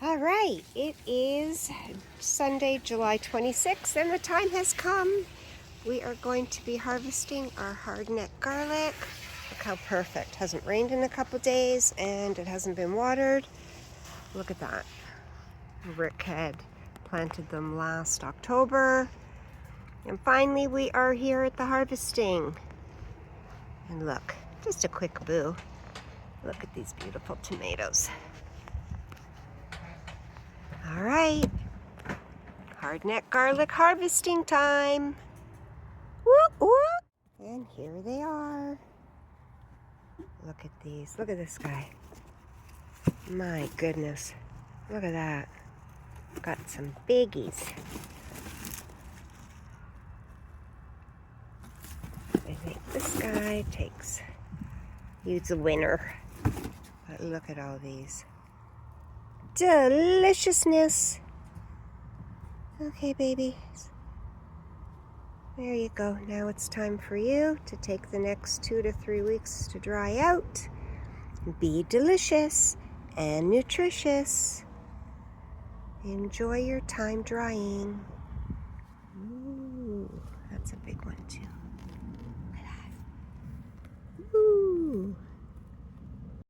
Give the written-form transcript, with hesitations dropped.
All right, it is Sunday, July 26th, and the time has come. We are going to be harvesting our hardneck garlic. Look how perfect. Hasn't rained in a couple days, and it hasn't been watered. Look at that. Rick had planted them last October, and finally we are here at the harvesting. And look, just a quick boo. Look at these beautiful tomatoes. All right, hardneck garlic harvesting time. Whoop, whoop. And here they are. Look at these. Look at this guy. My goodness. Look at that. Got some biggies. I think this guy he's a winner. But look at all these. Deliciousness. Okay, babies. There you go. Now it's time for you to take the next 2 to 3 weeks to dry out. Be delicious and nutritious. Enjoy your time drying.